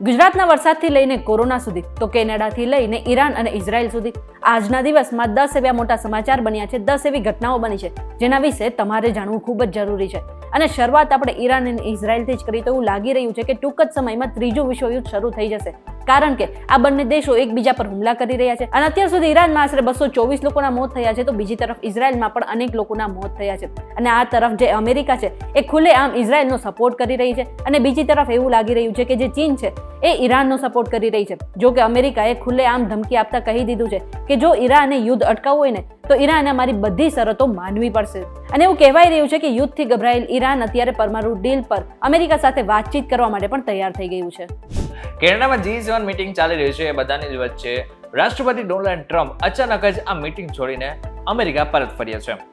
ગુજરાતના વરસાદથી લઈને કોરોના સુધી તો કેનેડાથી લઈને ઈરાન અને ઇઝરાયલ સુધી આજના દિવસમાં 10 એવા મોટા સમાચાર બન્યા છે, 10 એવી ઘટનાઓ બની છે જેના વિશે તમારે જાણવું ખૂબ જ જરૂરી છે. અને શરૂઆત આપણે ઈરાન અને ઇઝરાયલથી જ કરી તો એવું લાગી રહ્યું છે કે ટૂંક જ સમયમાં ત્રીજું વિશ્વયુદ્ધ શરૂ થઈ જશે, કારણ કે આ બંને દેશો એકબીજા પર હુમલા કરી રહ્યા છે. અને અત્યાર સુધી ઈરાનમાં આશરે 224 લોકોના મોત થયા છે, તો બીજી તરફ ઇઝરાયલમાં પણ અનેક લોકોના મોત થયા છે. અને આ તરફ જે અમેરિકા છે એ ખુલ્લેઆમ ઇઝરાયલનો સપોર્ટ કરી રહી છે, અને બીજી તરફ એવું લાગી રહ્યું છે કે જે ચીન છે એ ઈરાનનો સપોર્ટ કરી રહી છે. જો કે અમેરિકાએ ખુલ્લેઆમ ધમકી આપતા કહી દીધું છે કે જો ઈરાને યુદ્ધ અટકાવવું હોય ને તો ઈરાને અમારી બધી શરતો માનવી પડશે. અને એવું કહેવાય રહ્યું છે કે યુદ્ધથી ગભરાયેલ ઈરાન અત્યારે પરમાણુ ડીલ પર અમેરિકા સાથે વાતચીત કરવા માટે પણ તૈયાર થઈ ગયું છે. કેનેડામાં G7 મીટિંગ ચાલી રહી છે. એ બધાની જ વચ્ચે રાષ્ટ્રપતિ ડોનાલ્ડ ટ્રમ્પ અચાનક જ આ મીટિંગ છોડીને અમેરિકા પરત ફર્યા છે.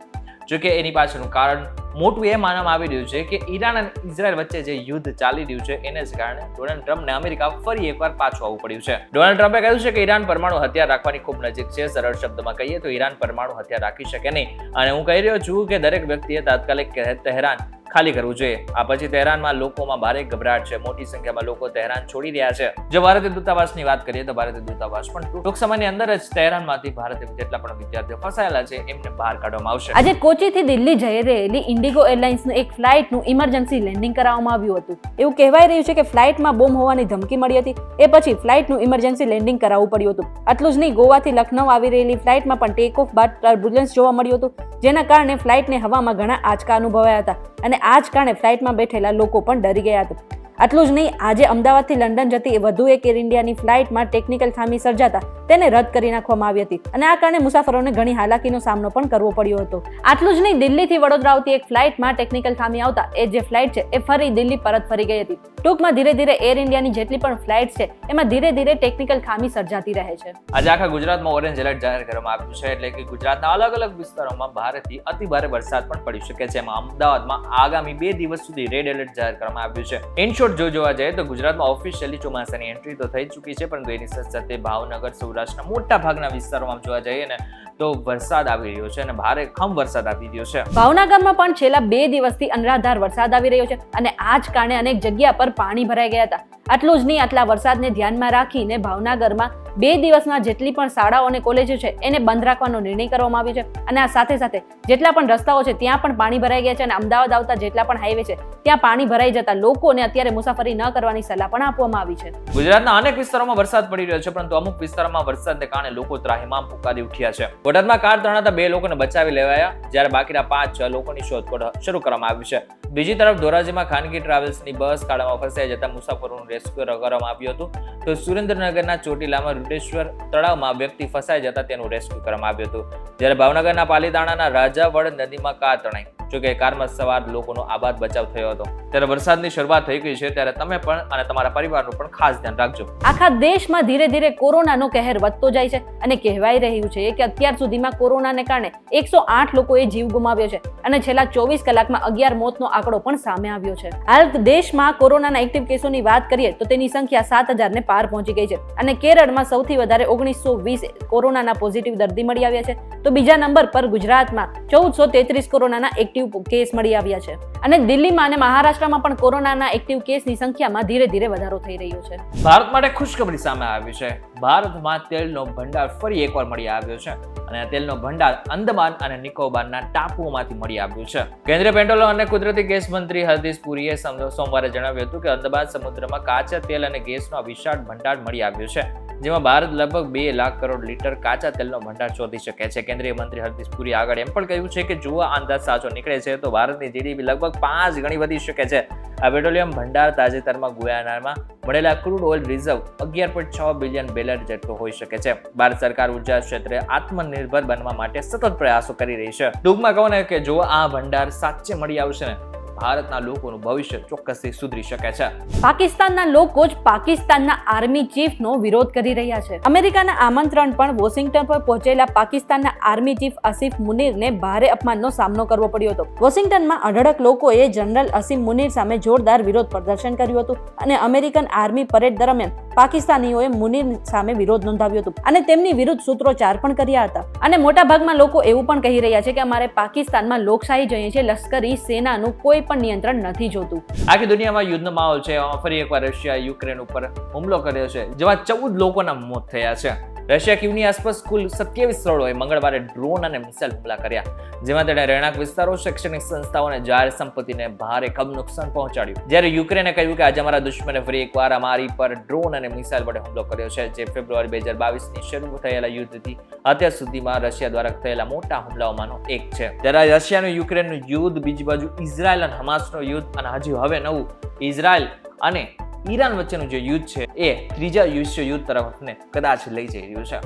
જોકે એની પાછળનું કારણ મોટું એ માનવામાં આવી રહ્યું છે કે ઈરાન અને ઇઝરાયલ વચ્ચે જે યુદ્ધ ચાલી રહ્યું છે એને જ કારણે ડોનાલ્ડ ટ્રમ્પને અમેરિકા ફરી એકવાર પાછું આવવું પડ્યું છે. ડોનાલ્ડ ટ્રમ્પે કહ્યું છે કે ઈરાન પરમાણુ હથિયાર રાખવાની ખૂબ નજીક છે. સરળ શબ્દમાં કહીએ તો ઈરાન પરમાણુ હથિયાર રાખી શકે નહીં, અને હું કહી રહ્યો છું કે દરેક વ્યક્તિએ તાત્કાલિક તહેરાન ખાલી કરવું જોઈએ. આ પછી તહેરાનમાં લોકોમાં ભારે ગભરાટ છે. મોટી સંખ્યામાં લોકો તહેરાન છોડી રહ્યા છે. જો ભારતીય દૂતાવાસની વાત કરીએ તો ભારતીય દૂતાવાસ પણ ટૂંક સમયની અંદર જ તહેરાનમાંથી ભારતીય જેટલા પણ વિદ્યાર્થીઓ ફસાયેલા છે એમને બહાર કાઢવામાં આવશે. આજે કોચીથી દિલ્હી જઈ રહેલી ઇન્ડિગો એરલાઇન્સનું એક ફ્લાઇટનું ઇમરજન્સી લેન્ડિંગ કરાવવામાં આવ્યું હતું. એવું કહેવાય રહ્યું છે કે ફ્લાઇટમાં બોમ્બ હોવાની ધમકી મળી હતી, એ પછી ફ્લાઇટનું ઇમરજન્સી લેન્ડિંગ કરાવવું પડ્યું હતું. આટલું જ નહીં, ગોવાથી લખનઉ આવી રહેલી ફ્લાઇટમાં પણ ટેક ઓફ બાદ ટર્બ્યુલન્સ જોવા મળ્યું હતું, જેના કારણે ફ્લાઇટને હવામાં ઘણા આંચકા અનુભવાયા હતા, અને આ જ કારણે ફ્લાઇટમાં બેઠેલા લોકો પણ ડરી ગયા હતા. આટલું જ નહીં, આજે અમદાવાદથી લંડન જતી વધુ એક એર ઇન્ડિયાની ફ્લાઇટમાં ટેકનિકલ ખામી સર્જાતા તેને રદ કરી નાખવામાં આવી હતી, અને આ કારણે મુસાફરોને ઘણી હાલાકીનો સામનો પણ કરવો પડ્યો હતો. આટલું જ નહીં, દિલ્હીથી વડોદરા આવતી એક ફ્લાઇટમાં ટેકનિકલ ખામી આવતા એ જે ફ્લાઇટ છે એ ફરી દિલ્હી પરત ફરી ગઈ હતી. ટૂંકમાં ધીરે ધીરે એર ઇન્ડિયાની જેટલી પણ ફ્લાઇટ છે એમાં ધીરે ધીરે ટેકનિકલ ખામી સર્જાતી રહે છે. આજે આખા ગુજરાતમાં ઓરેન્જ એલર્ટ જાહેર કરવામાં આવ્યું છે, એટલે કે ગુજરાતના અલગ અલગ વિસ્તારોમાં ભારેથી અતિ ભારે વરસાદ પણ પડી શકે છે. એમાં અમદાવાદમાં આગામી 2 દિવસ સુધી રેડ એલર્ટ જાહેર કરવામાં આવ્યું છે. ઇન શોર્ટ જો જોવા જાય તો ગુજરાતમાં ઓફિશિયલી ચોમાસાની એન્ટ્રી તો થઈ ચૂકી છે, પરંતુ એની સાથે ભાવનગર, સૌરાષ્ટ્રના મોટા ભાગના વિસ્તારોમાં જોવા જઈએ ને તો વરસાદ આવી રહ્યો છે, અને ભારે ખમ વરસાદ આવી રહ્યો છે. ભાવનગરમાં પણ છેલ્લા 2 દિવસથી અનરાધાર વરસાદ આવી રહ્યો છે, અને આ જ કારણે અનેક જગ્યા પર પાણી ભરાઈ ગયા હતા. આટલું જ નહીં, આટલા વરસાદને ધ્યાનમાં રાખીને ભાવનગરમાં 2 દિવસમાં જેટલી પણ શાળાઓ અને કોલેજો છે એને બંધ રાખવાનો નિર્ણય કરવામાં આવ્યો છે. અને આ સાથે સાથે જેટલા પણ રસ્તાઓ છે ત્યાં પણ પાણી ભરાઈ ગયા છે, અને અમદાવાદ આવતા જેટલા પણ હાઈવે છે ત્યાં પાણી ભરાઈ જતા લોકોને અત્યારે મુસાફરી ન કરવાની સલાહ પણ આપવામાં આવી છે. ગુજરાતના અનેક વિસ્તારોમાં વરસાદ પડી રહ્યો છે, પરંતુ અમુક વિસ્તારોમાં વરસાદને કારણે લોકો ત્રાહિમામ પુકારી ઉઠ્યા છે. બોટાદમાં કાર તણાતા 2 લોકોને બચાવી લેવાયા, જ્યારે બાકીના 5-6 લોકોની શોધખોળ શરૂ કરવામાં આવી છે. બીજી તરફ ધોરાજીમાં ખાનગી ટ્રાવેલ્સની બસ ખાડામાં ફસાઈ જતા મુસાફરોનું રેસ્ક્યુ કરવામાં આવ્યું હતું. તો સુરેન્દ્રનગરના ચોટીલામાં રૂડેશ્વર તળાવમાં વ્યક્તિ ફસાઈ જતા તેનું રેસ્ક્યુ કરવામાં આવ્યું હતું. જ્યારે ભાવનગરના પાલીતાણાના રાજાવડ નદીમાં કાર તણાઈ, જોકે કારમાં સવાર લોકોનો આબાદ બચાવ થયો હતો. ત્યારે વરસાદની શરૂઆત થઈ ગઈ છે, ત્યારે તમે પણ અને તમારા પરિવારનું પણ ખાસ ધ્યાન રાખજો. આખા દેશમાં ધીરે ધીરે કોરોનાનો કહેર વધતો જાય છે, અને કહેવાય રહ્યું છે કે અત્યાર સુધીમાં કોરોનાને કારણે 108 લોકોએ જીવ ગુમાવ્યો છે, અને છેલ્લા 24 કલાકમાં 11 મોતનો આંકડો પણ સામે આવ્યો છે. હાલ દેશમાં કોરોનાના એક્ટિવ કેસોની વાત કરીએ તો તેની સંખ્યા 7000 ને પાર પહોંચી ગઈ છે, અને કેરળમાં સૌથી વધારે 1920 કોરોનાના પોઝિટિવ દર્દી મળી આવ્યા છે, તો બીજા નંબર પર ગુજરાતમાં 1433 કોરોનાના એક્ટિવ કેસ મળી આવ્યા છે. અને દિલ્હીમાં અને મહારાષ્ટ્રમાં પણ કોરોનાના એક્ટિવ કેસની સંખ્યામાં ધીરે ધીરે વધારો થઈ રહ્યો છે. ભારત માટે ખુશખબરી સામે આવી છે. ભારતમાં તેલનો ભંડાર ફરી એકવાર મળી આવ્યો છે, અને આ તેલનો ભંડાર અંદમાન અને નિકોબારના ટાપુઓમાંથી મળી આવ્યો છે. કેન્દ્રીય પેટ્રોલિયમ અને કુદરતી ગેસ મંત્રી હરદીપ પુરીએ સોમવારે જણાવ્યું હતું કે અંદમાન સમુદ્રમાં કાચા તેલ અને ગેસનો વિશાળ ભંડાર મળી આવ્યો છે, જેમાં ભારત લગભગ 2 લાખ કરોડ લીટર કાચા તેલનો ભંડાર શોધી શકે છે. કેન્દ્રીય મંત્રી હરદીપ પુરીએ આગળ એમ પણ કહ્યું છે કે જો આ અંદાજ સાચો નીકળે છે તો ભારતની જીડીપી લગભગ 5 ગણી વધી શકે છે. આ પેટ્રોલિયમ ભંડાર તાજેતરમાં ગુયાનામાં મળેલા crude oil reserve 11.6 billion barrel જેટલો હોઈ શકે છે. ભારત સરકાર ઉર્જા ક્ષેત્રે આત્મનિર્ભર બનવા માટે સતત પ્રયાસો કરી રહી છે. ટૂંકમાં કહો ને કે જો આ ભંડાર સાચે મળી આવશે ને ભારતના લોકોનું ભવિષ્ય ચોક્કસથી સુધરી શકે છે. પાકિસ્તાનના લોકો જ પાકિસ્તાનના આર્મી ચીફનો વિરોધ કરી રહ્યા છે. અમેરિકાના આમંત્રણ પણ વોશિંગ્ટન પર પહોંચેલા પાકિસ્તાનના આર્મી ચીફ આસિફ મુનીરને ભારે અપમાનનો સામનો કરવો પડ્યો હતો. વોશિંગ્ટનમાં અઢળક લોકોએ જનરલ આસિફ મુનીર સામે જોરદાર વિરોધ પ્રદર્શન કર્યું હતું, અને અમેરિકન આર્મી પરેડ દરમિયાન પાકિસ્તાનીઓએ મુનીર સામે વિરોધ નોંધાવ્યો હતો અને તેમની વિરુદ્ધ સૂત્રોચ્ચાર પણ કર્યા હતા. અને મોટાભાગમાં લોકો એવું પણ કહી રહ્યા છે કે અમારે પાકિસ્તાનમાં લોકશાહી જોઈએ છે, લશ્કરી સેનાનું કોઈ પણ નિયંત્રણ નથી જોતું. આખી દુનિયામાં યુદ્ધનો માહોલ છે. ફરી એકવાર રશિયાએ યુક્રેન ઉપર હુમલો કર્યો છે, જેમાં 14 લોકોના મોત થયા છે. રશિયા કીવની આસપાસ કુલ 27 સ્થળોએ મંગળવારે ડ્રોન અને મિસાઇલ હુમલા કર્યા, જેમાં તેણે રહેણાંક વિસ્તારો, શૈક્ષણિક સંસ્થાઓ અને જાહેર સંપત્તિને ભારે નુકસાન પહોંચાડ્યું. જ્યારે યુક્રેને કહ્યું કે આજે અમારા દુશ્મને ફરી એકવાર અમારી પર ડ્રોન અને મિસાઇલ વડે હુમલો કર્યો છે, જે ફેબ્રુઆરી 2022ની શરૂ થયેલા યુદ્ધથી અત્યાર સુધીમાં રશિયા દ્વારા થયેલા મોટા હુમલાઓમાંનો એક છે. ત્યારે રશિયાનું યુક્રેનનું યુદ્ધ, બીજી બાજુ ઇઝરાયલ અને હમાસનું યુદ્ધ, અને હજી હવે નવું ઇઝરાયલ અને ઈરાન વચ્ચેનું જે યુદ્ધ છે એ ત્રીજા વિશ્વ યુદ્ધ તરફને કદાચ લઈ જઈ રહ્યું છે.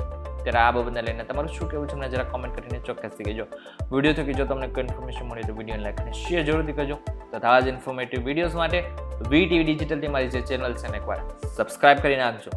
ત્યારે આ બાબતને લઈને તમારું શું કહેવું છે મને જરા કોમેન્ટ કરીને ચોક્કસથી કહેજો. વિડીયો થકી જો તમને કોઈ ઇન્ફોર્મેશન મળી તો વિડીયોને લાઈક અને શેર જરૂરથી કરજો. તથા જ ઇન્ફોર્મેટિવ વિડીયોઝ માટે VTV ડિજિટલ મારી જે ચેનલ છે એને એકવાર સબસ્ક્રાઇબ કરી નાખજો.